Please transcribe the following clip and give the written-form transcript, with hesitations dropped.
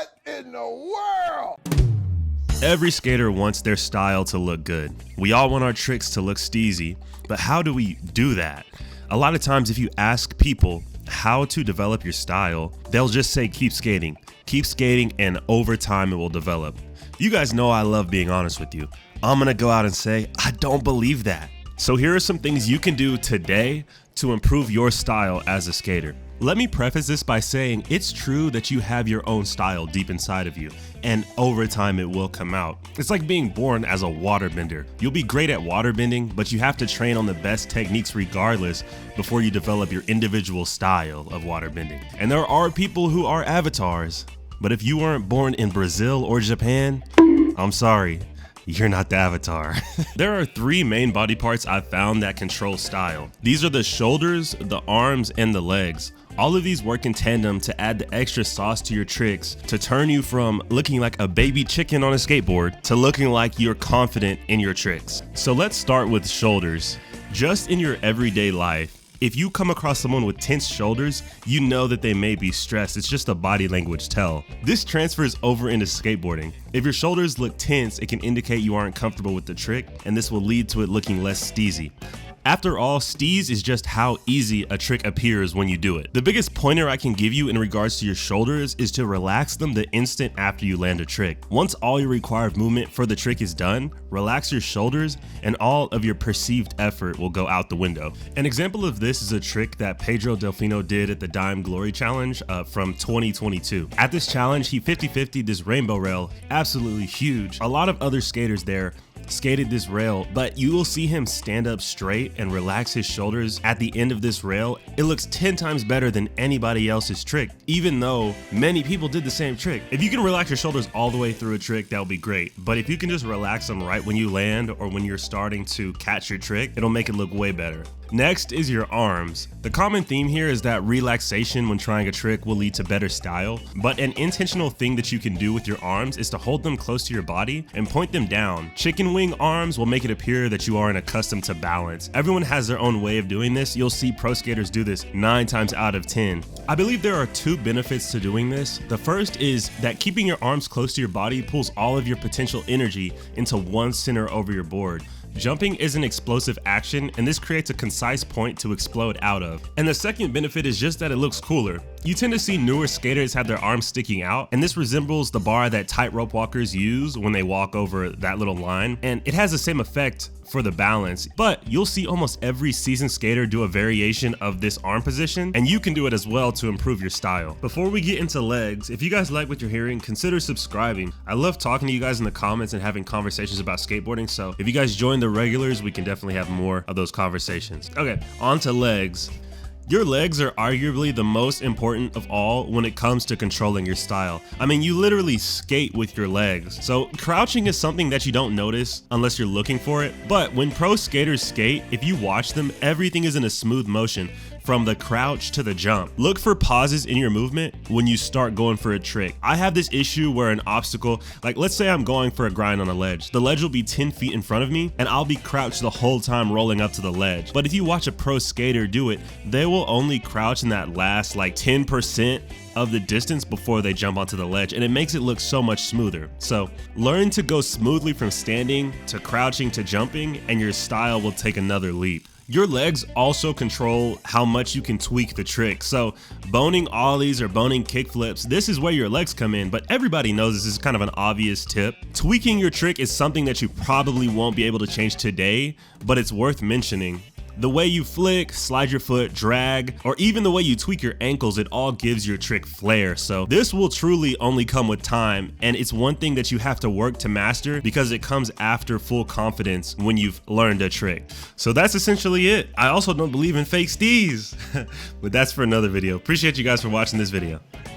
What in the world? Every skater wants their style to look good. We all want our tricks to look steezy, but how do we do that? A lot of times if you ask people how to develop your style, they'll just say keep skating, and over time it will develop. You guys know I love being honest with you. I'm gonna go out and say, I don't believe that. So here are some things you can do today to improve your style as a skater. Let me preface this by saying it's true that you have your own style deep inside of you, and over time it will come out. It's like being born as a waterbender. You'll be great at waterbending, but you have to train on the best techniques regardless before you develop your individual style of waterbending. And there are people who are avatars, but if you weren't born in Brazil or Japan, I'm sorry, you're not the avatar. There are three main body parts I've found that control style. These are the shoulders, the arms, and the legs. All of these work in tandem to add the extra sauce to your tricks to turn you from looking like a baby chicken on a skateboard to looking like you're confident in your tricks. So let's start with shoulders. Just in your everyday life, if you come across someone with tense shoulders, you know that they may be stressed. It's just a body language tell. This transfers over into skateboarding. If your shoulders look tense, it can indicate you aren't comfortable with the trick, and this will lead to it looking less steezy. After all, steez is just how easy a trick appears when you do it. The biggest pointer I can give you in regards to your shoulders is to relax them the instant after you land a trick. Once all your required movement for the trick is done, relax your shoulders and all of your perceived effort will go out the window. An example of this is a trick that Pedro Delfino did at the Dime Glory Challenge from 2022. At this challenge, he 50-50'd this rainbow rail, absolutely huge. A lot of other skaters there skated this rail, but you will see him stand up straight and relax his shoulders at the end of this rail. It looks 10 times better than anybody else's trick, even though many people did the same trick. If you can relax your shoulders all the way through a trick, that'll be great. But if you can just relax them right when you land or when you're starting to catch your trick, it'll make it look way better. Next is your arms. The common theme here is that relaxation when trying a trick will lead to better style, but an intentional thing that you can do with your arms is to hold them close to your body and point them down. Chicken wing arms will make it appear that you aren't accustomed to balance. Everyone has their own way of doing this. You'll see pro skaters do this 9 times out of 10. I believe there are 2 benefits to doing this. The first is that keeping your arms close to your body pulls all of your potential energy into one center over your board. Jumping is an explosive action, and this creates a concise point to explode out of. And the second benefit is just that it looks cooler. You tend to see newer skaters have their arms sticking out, and this resembles the bar that tightrope walkers use when they walk over that little line, and it has the same effect for the balance, but you'll see almost every seasoned skater do a variation of this arm position, and you can do it as well to improve your style. Before we get into legs, if you guys like what you're hearing, consider subscribing. I love talking to you guys in the comments and having conversations about skateboarding, so if you guys join the regulars, we can definitely have more of those conversations. Okay, on to legs. Your legs are arguably the most important of all when it comes to controlling your style. I mean, you literally skate with your legs. So crouching is something that you don't notice unless you're looking for it. But when pro skaters skate, if you watch them, everything is in a smooth motion from the crouch to the jump. Look for pauses in your movement when you start going for a trick. I have this issue where an obstacle, like let's say I'm going for a grind on a ledge. The ledge will be 10 feet in front of me and I'll be crouched the whole time rolling up to the ledge. But if you watch a pro skater do it, they will only crouch in that last like 10% of the distance before they jump onto the ledge, and it makes it look so much smoother. So learn to go smoothly from standing to crouching to jumping, and your style will take another leap. Your legs also control how much you can tweak the trick. So boning ollies or boning kickflips, this is where your legs come in, but everybody knows this is kind of an obvious tip. Tweaking your trick is something that you probably won't be able to change today, but it's worth mentioning. The way you flick, slide your foot, drag, or even the way you tweak your ankles, it all gives your trick flair. So this will truly only come with time, and it's one thing that you have to work to master because it comes after full confidence when you've learned a trick. So that's essentially it. I also don't believe in fake steez, but that's for another video. Appreciate you guys for watching this video.